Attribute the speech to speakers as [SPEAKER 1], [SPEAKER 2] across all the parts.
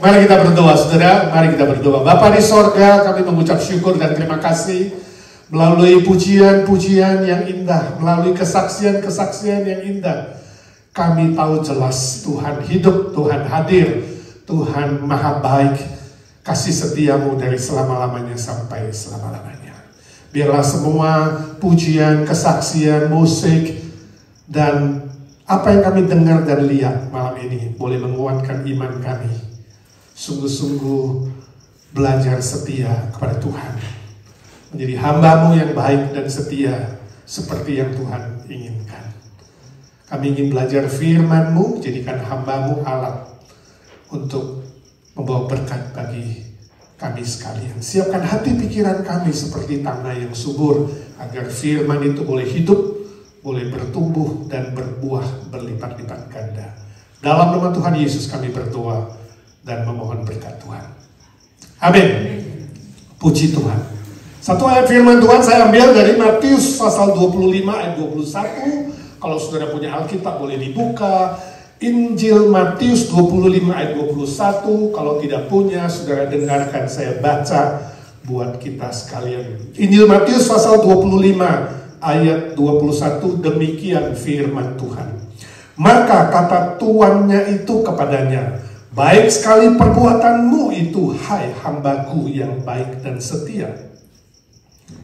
[SPEAKER 1] Mari kita berdoa, saudara. Mari kita berdoa. Bapa di sorga, kami mengucap syukur dan terima kasih melalui pujian-pujian yang indah, melalui kesaksian-kesaksian yang indah. Kami tahu jelas Tuhan hidup, Tuhan hadir, Tuhan maha baik. Kasih setiamu dari selama-lamanya sampai selama-lamanya. Biarlah semua pujian, kesaksian, musik, dan apa yang kami dengar dan lihat malam ini boleh menguatkan iman kami. Sungguh-sungguh belajar setia kepada Tuhan, menjadi hamba-Mu yang baik dan setia seperti yang Tuhan inginkan. Kami ingin belajar firman-Mu, jadikan hamba-Mu alat untuk membawa berkat bagi kami sekalian. Siapkan hati pikiran kami seperti tanah yang subur, agar firman itu boleh hidup, boleh bertumbuh dan berbuah berlipat-lipat ganda. Dalam nama Tuhan Yesus kami berdoa dan memohon berkat Tuhan. Amin. Puji Tuhan. Satu ayat firman Tuhan saya ambil dari Matius pasal 25 ayat 21. Kalau saudara punya Alkitab boleh dibuka. Injil Matius 25 ayat 21. Kalau tidak punya, saudara dengarkan saya baca buat kita sekalian. Injil Matius pasal 25 ayat 21, demikian firman Tuhan. Maka kata tuannya itu kepadanya, baik sekali perbuatanmu itu, hai hambaku yang baik dan setia.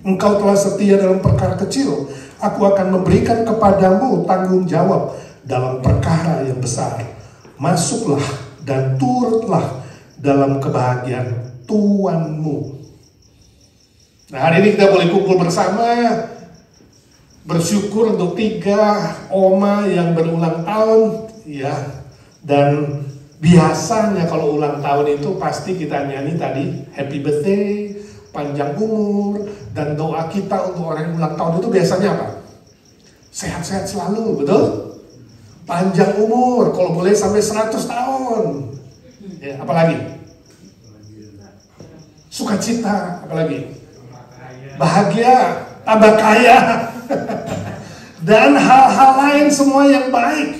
[SPEAKER 1] Engkau telah setia dalam perkara kecil, aku akan memberikan kepadamu tanggung jawab dalam perkara yang besar. Masuklah dan turutlah dalam kebahagiaan tuanmu. Nah, hari ini kita boleh kumpul bersama, bersyukur untuk 3 oma yang berulang tahun, ya. Dan biasanya kalau ulang tahun itu pasti kita nyanyi tadi happy birthday, panjang umur, dan doa kita untuk orang yang ulang tahun itu biasanya apa? Sehat-sehat selalu, betul? Panjang umur, kalau boleh sampai 100 tahun. Ya, apalagi? Sukacita, apalagi? Bahagia, tambah kaya. Dan hal-hal lain semua yang baik.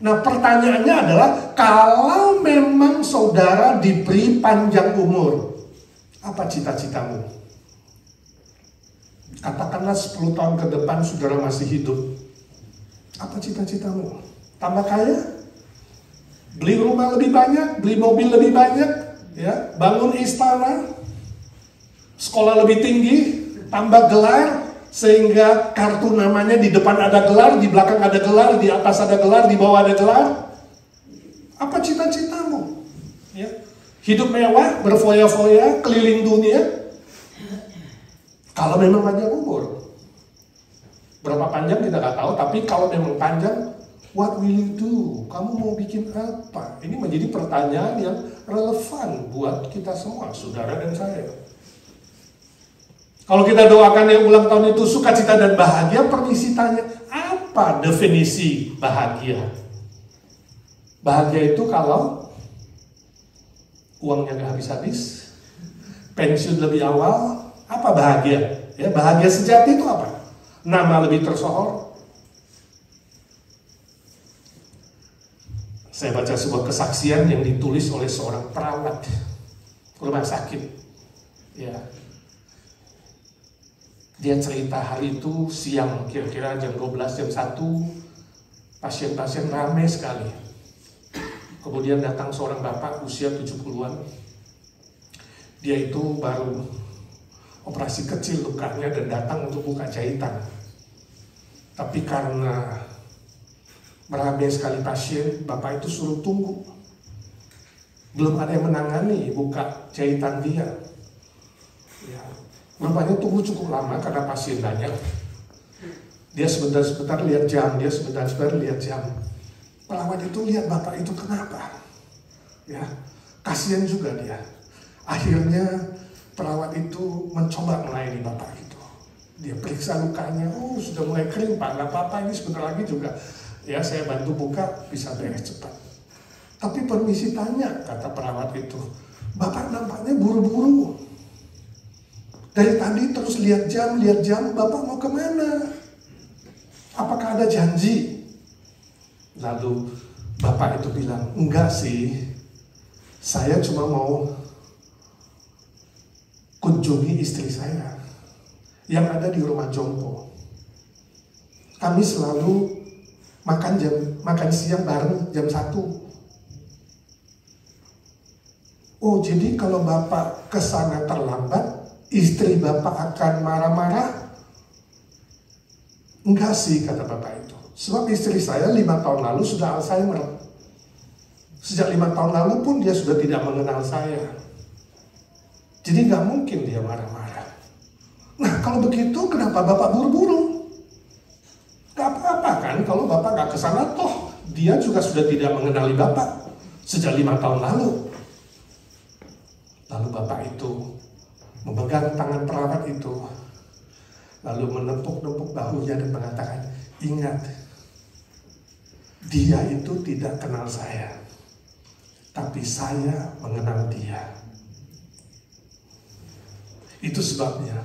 [SPEAKER 1] Nah, pertanyaannya adalah, kalau memang saudara diberi panjang umur, apa cita-citamu? Katakanlah 10 tahun ke depan saudara masih hidup. Apa cita-citamu? Tambah kaya? Beli rumah lebih banyak? Beli mobil lebih banyak? Ya, bangun istana? Sekolah lebih tinggi? Tambah gelar? Sehingga kartu namanya di depan ada gelar, di belakang ada gelar, di atas ada gelar, di bawah ada gelar. Apa cita-citamu? Ya. Hidup mewah, berfoya-foya, keliling dunia. Kalau memang panjang umur. Berapa panjang kita nggak tahu, tapi kalau memang panjang, what will you do? Kamu mau bikin apa? Ini menjadi pertanyaan yang relevan buat kita semua, saudara dan saya. Kalau kita doakan yang ulang tahun itu sukacita dan bahagia, permisi tanya, apa definisi bahagia? Bahagia itu kalau uangnya nggak habis-habis, pensiun lebih awal, apa bahagia? Ya, bahagia sejati itu apa? Nama lebih tersohor. Saya baca sebuah kesaksian yang ditulis oleh seorang perawat rumah sakit. Ya. Dia cerita hari itu siang, kira-kira jam 12, jam 1, pasien-pasien ramai sekali. Kemudian datang seorang bapak usia 70-an. Dia itu baru operasi kecil lukanya dan datang untuk buka jahitan. Tapi karena meramai sekali pasien, bapak itu suruh tunggu. Belum ada yang menangani buka jahitan dia. Ya. Rupanya tunggu cukup lama karena pasien banyak. Dia sebentar-sebentar lihat jam, dia sebentar-sebentar lihat jam. Perawat itu lihat bapak itu kenapa? Ya, kasihan juga dia. Akhirnya perawat itu mencoba melayani bapak itu. Dia periksa lukanya, oh sudah mulai kering pak, nggak apa-apa ini sebentar lagi juga. Ya saya bantu buka, bisa beres cepat. Tapi permisi tanya, kata perawat itu, bapak nampaknya buru-buru. Dari tadi terus lihat jam, bapak mau kemana? Apakah ada janji? Lalu bapak itu bilang, enggak sih, Saya cuma mau kunjungi istri saya yang ada di rumah jompo. Kami selalu makan siang bareng jam 1. Oh, jadi kalau Bapak kesana terlambat, istri Bapak akan marah-marah? Enggak sih, kata Bapak itu. Sebab istri saya 5 tahun lalu sudah Alzheimer. Sejak 5 tahun lalu pun dia sudah tidak mengenal saya. Jadi nggak mungkin dia marah-marah. Nah, kalau begitu kenapa Bapak buru-buru? Gak apa-apa kan kalau Bapak nggak kesana, toh dia juga sudah tidak mengenali Bapak sejak 5 tahun lalu. Lalu Bapak itu memegang tangan perawat itu, lalu menepuk-nepuk bahunya dan mengatakan, ingat, dia itu tidak kenal saya, tapi saya mengenal dia. Itu sebabnya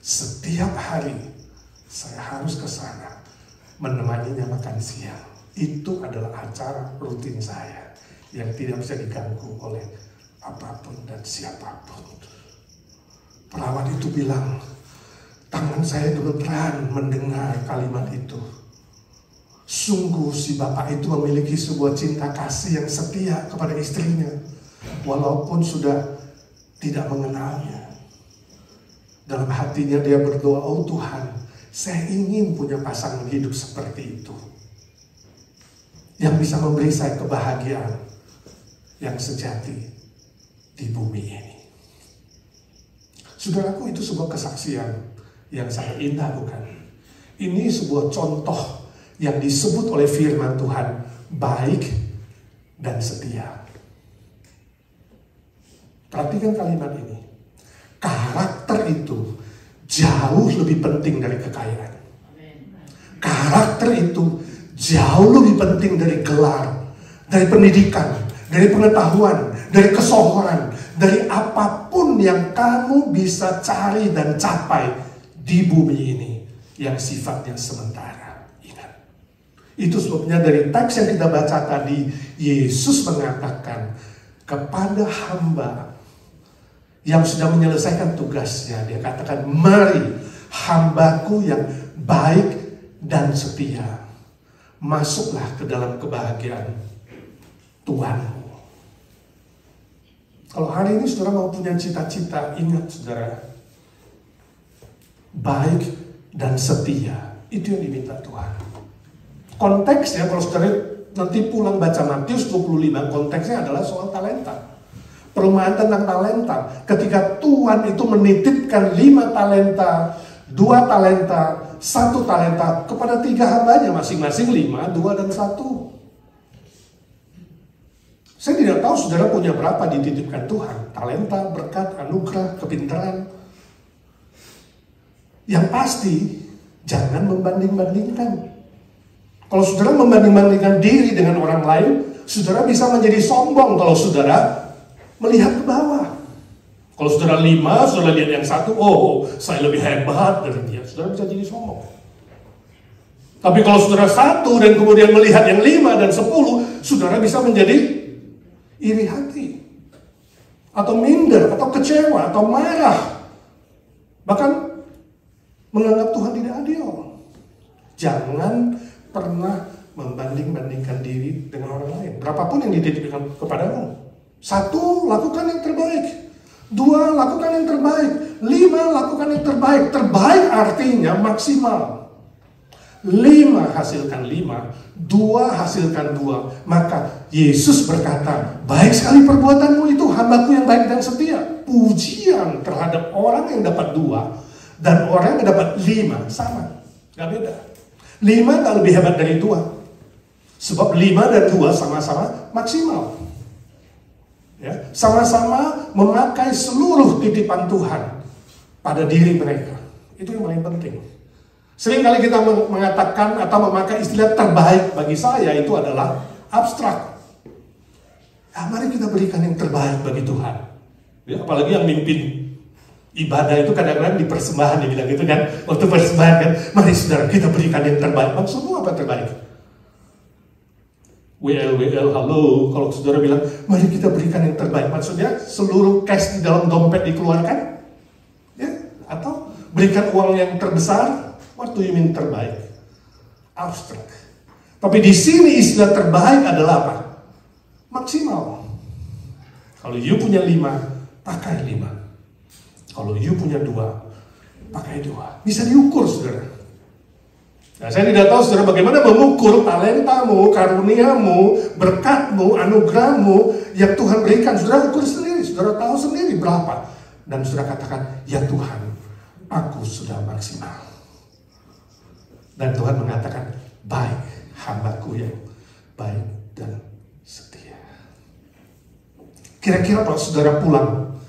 [SPEAKER 1] setiap hari saya harus ke sana menemaninya makan siang. Itu adalah acara rutin saya yang tidak bisa diganggu oleh apapun dan siapapun. Perawat itu bilang, tangan saya gemeteran mendengar kalimat itu. Sungguh si bapak itu memiliki sebuah cinta kasih yang setia kepada istrinya, walaupun sudah tidak mengenalnya. Dalam hatinya dia berdoa, oh Tuhan, saya ingin punya pasangan hidup seperti itu, yang bisa memberi saya kebahagiaan yang sejati di bumi ini. Saudaraku, itu sebuah kesaksian yang sangat indah, bukan? Ini sebuah contoh yang disebut oleh firman Tuhan, baik dan setia. Perhatikan kalimat ini. Karakter itu jauh lebih penting dari kekayaan. Karakter itu jauh lebih penting dari gelar, dari pendidikan, dari pengetahuan, dari kesohoran, dari apapun yang kamu bisa cari dan capai di bumi ini yang sifatnya sementara. Ingat, itu sebabnya dari teks yang kita baca tadi, Yesus mengatakan kepada hamba yang sudah menyelesaikan tugasnya, dia katakan, mari hambaku yang baik dan setia, masuklah ke dalam kebahagiaan Tuhanmu. Kalau hari ini saudara mau punya cita-cita, ingat saudara, baik dan setia, itu yang diminta Tuhan. Konteksnya kalau saudara nanti pulang baca Matius 25, konteksnya adalah soal talenta. Perumpamaan tentang talenta. Ketika Tuhan itu menitipkan 5 talenta, 2 talenta, 1 talenta kepada 3 hambanya, masing-masing 5, 2 dan 1. Saya tidak tahu saudara punya berapa dititipkan Tuhan. Talenta, berkat, anugerah, kepintaran. Yang pasti, jangan membanding-bandingkan. Kalau saudara membanding-bandingkan diri dengan orang lain, saudara bisa menjadi sombong kalau saudara melihat ke bawah. Kalau saudara 5, saudara lihat yang 1, oh saya lebih hebat dari dia, saudara bisa jadi sombong. Tapi kalau saudara 1 dan kemudian melihat yang 5 dan 10, saudara bisa menjadi iri hati, atau minder, atau kecewa, atau marah, bahkan menganggap Tuhan tidak adil. Jangan pernah membanding-bandingkan diri dengan orang lain, berapapun yang dititipkan kepadamu. 1, lakukan yang terbaik. 2, lakukan yang terbaik. 5, lakukan yang terbaik. Terbaik artinya maksimal. 5 hasilkan 5, 2 hasilkan 2. Maka Yesus berkata, baik sekali perbuatanmu itu, hambaku yang baik dan setia. Pujian terhadap orang yang dapat 2 dan orang yang dapat 5 sama, gak beda. 5 gak lebih hebat dari 2, sebab 5 dan 2 sama-sama maksimal. Ya, sama-sama memakai seluruh titipan Tuhan pada diri mereka. Itu yang paling penting. Seringkali kita mengatakan atau memakai istilah terbaik bagi saya itu adalah abstrak. Ya, mari kita berikan yang terbaik bagi Tuhan. Ya, apalagi yang mimpin ibadah itu kadang-kadang di persembahan dia bilang gitu kan. Waktu persembahan kan, mari saudara kita berikan yang terbaik. Maksudmu apa terbaik? WL, halo. Kalau saudara bilang, mari kita berikan yang terbaik. Maksudnya seluruh cash di dalam dompet dikeluarkan? Ya? Atau berikan uang yang terbesar? What do you mean terbaik? Abstrak. Tapi di sini istilah terbaik adalah apa? Maksimal. Kalau you punya 5, pakai 5. Kalau you punya 2, pakai 2. Bisa diukur, saudara. Nah, saya tidak tahu saudara bagaimana mengukur talentamu, karuniamu, berkatmu, anugerahmu yang Tuhan berikan. Saudara ukur sendiri, saudara tahu sendiri berapa. Dan saudara katakan, ya Tuhan, aku sudah maksimal. Dan Tuhan mengatakan, baik hambaku yang baik dan setia. Kira-kira kalau saudara pulang,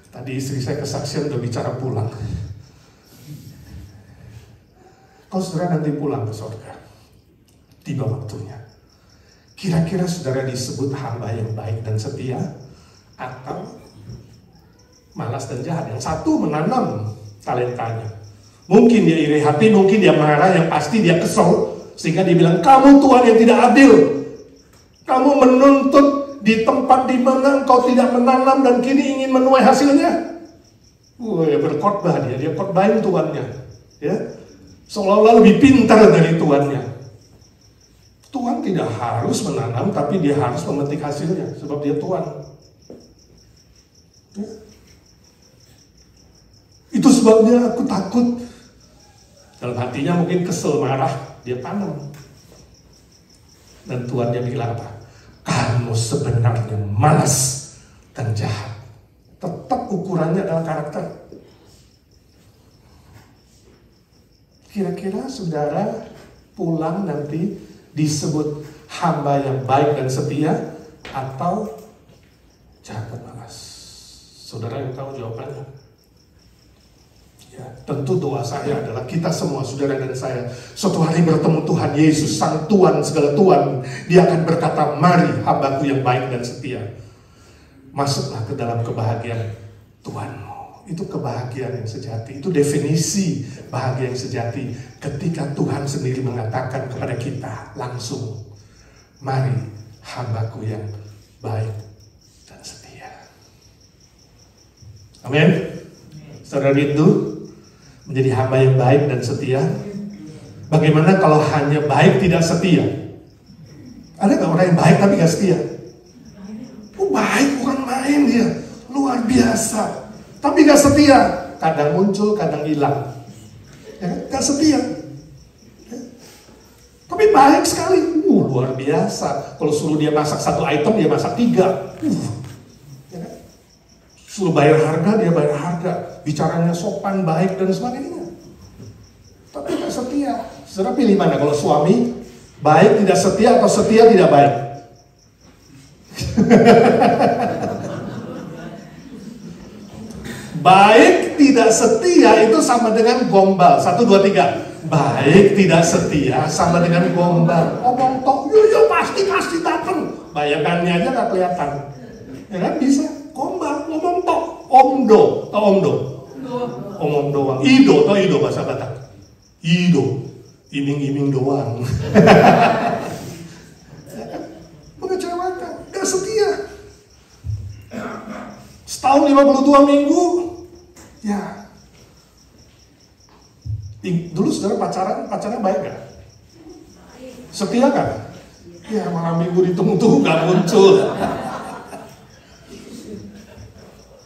[SPEAKER 1] tadi istri saya kesaksian udah bicara pulang. Kalau saudara nanti pulang ke surga, tiba waktunya. Kira-kira saudara disebut hamba yang baik dan setia, atau malas dan jahat? Yang satu menanam talentanya. Mungkin dia iri hati, mungkin dia marah, yang pasti dia kesel. Sehingga dia bilang, kamu Tuhan yang tidak adil. Kamu menuntut di tempat di mana engkau tidak menanam dan kini ingin menuai hasilnya. Berkhotbah dia khotbahin Tuhannya. Ya. Seolah-olah lebih pintar dari tuannya. Tuhan tidak harus menanam, tapi dia harus memetik hasilnya, sebab dia Tuhan. Ya. Itu sebabnya aku takut. Dalam hatinya mungkin kesel, marah, dia tanam. Dan Tuhannya bilang apa? Kamu sebenarnya malas dan jahat. Tetap ukurannya adalah karakter. Kira-kira saudara pulang nanti disebut hamba yang baik dan setia atau jahat dan malas? Saudara yang tahu jawabannya. Ya, tentu doa saya adalah kita semua, saudara dan saya, suatu hari bertemu Tuhan Yesus, Sang Tuhan, segala Tuhan. Dia akan berkata, mari hambaku yang baik dan setia. Masuklah ke dalam kebahagiaan Tuhanmu. Itu kebahagiaan yang sejati. Itu definisi bahagia yang sejati. Ketika Tuhan sendiri mengatakan kepada kita langsung, mari hambaku yang baik dan setia. Amin. Saudara rindu menjadi hamba yang baik dan setia? Bagaimana kalau hanya baik tidak setia? Ada gak orang yang baik tapi gak setia? Baik bukan main dia, luar biasa. Tapi gak setia, kadang muncul, kadang hilang. Ya, gak setia. Ya. Tapi baik sekali, luar biasa. Kalau suruh dia masak 1 item, dia masak 3. Ya. Suruh bayar harga, dia bayar harga. Bicaranya sopan, baik, dan sebagainya. Tapi gak setia. Saudara pilih mana? Kalau suami, baik tidak setia atau setia tidak baik? Baik tidak setia itu sama dengan gombal. 1, 2, 3. Baik tidak setia sama dengan gombal. Ngomong tok, yo pasti datang. Bayangannya aja gak kelihatan. Ya kan bisa. Gombal, ngomong tok. Omdo, tau omdo? Omong doang. Ido, tau ido bahasa Batak? Ido, iming-iming doang. Mengecewakan, gak setia. Setahun 52 minggu. Ya. Dulu saudara pacaran baik gak? Setia gak? Ya malam minggu ditunggu-tunggu gak muncul.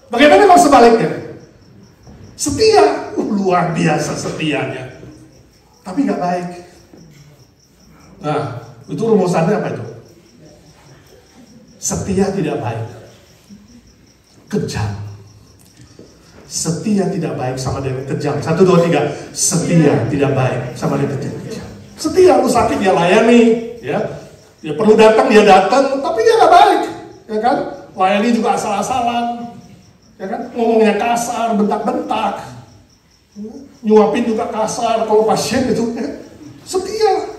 [SPEAKER 1] Bagaimana kalau sebaliknya? Setia, luar biasa setianya. Tapi gak baik. Nah, itu rumusannya apa itu? Setia tidak baik. Kejam. Setia tidak baik sama dengan kejam. 1, 2, 3. Setia tidak baik sama dengan kejam. Setia, lu sakit dia layani, ya. Dia perlu datang dia datang, tapi dia nggak baik, ya kan? Layani juga asal-asalan, ya kan? Ngomongnya kasar, bentak-bentak, nyuapin juga kasar. Kalau pasien itu, ya. Setia.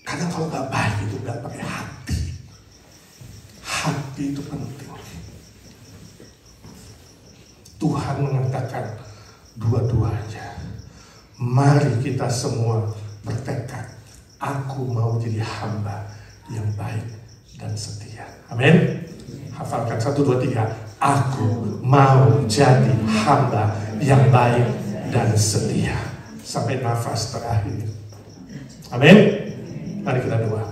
[SPEAKER 1] Kadang kalau nggak baik itu nggak pakai hati. Hati itu penting. Tuhan mengatakan dua-duanya. Mari kita semua bertekad. Aku mau jadi hamba yang baik dan setia. Amin. Hafalkan 1, 2, 3. Aku mau jadi hamba yang baik dan setia sampai nafas terakhir. Amin. Mari kita doa.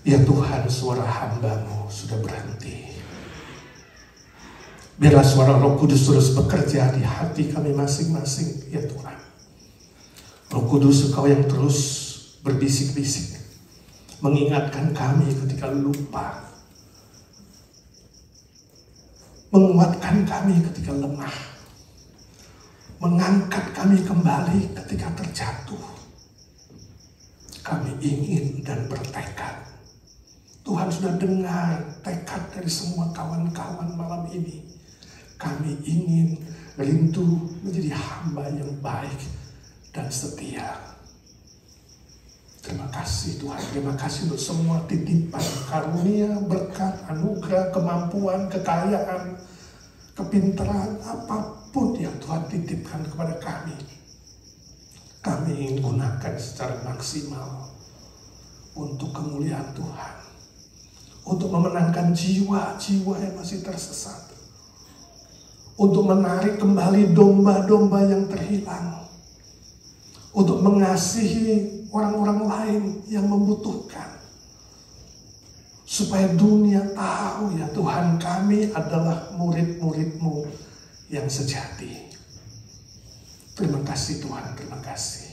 [SPEAKER 1] Ya Tuhan, suara hamba-Mu sudah berhenti. Biarlah suara Roh Kudus terus bekerja di hati kami masing-masing, ya Tuhan. Roh Kudus, Engkau yang terus berbisik-bisik, mengingatkan kami ketika lupa, menguatkan kami ketika lemah, mengangkat kami kembali ketika terjatuh. Kami ingin dan bertekad. Tuhan sudah dengar tekad dari semua kawan-kawan malam ini. Kami ingin rindu menjadi hamba yang baik dan setia. Terima kasih Tuhan, terima kasih untuk semua titipan, karunia, berkat, anugerah, kemampuan, kekayaan, kepintaran, apapun yang Tuhan titipkan kepada kami. Kami ingin gunakan secara maksimal untuk kemuliaan Tuhan, untuk memenangkan jiwa-jiwa yang masih tersesat, untuk menarik kembali domba-domba yang terhilang, untuk mengasihi orang-orang lain yang membutuhkan, supaya dunia tahu ya Tuhan, kami adalah murid-murid-Mu yang sejati. Terima kasih Tuhan, terima kasih.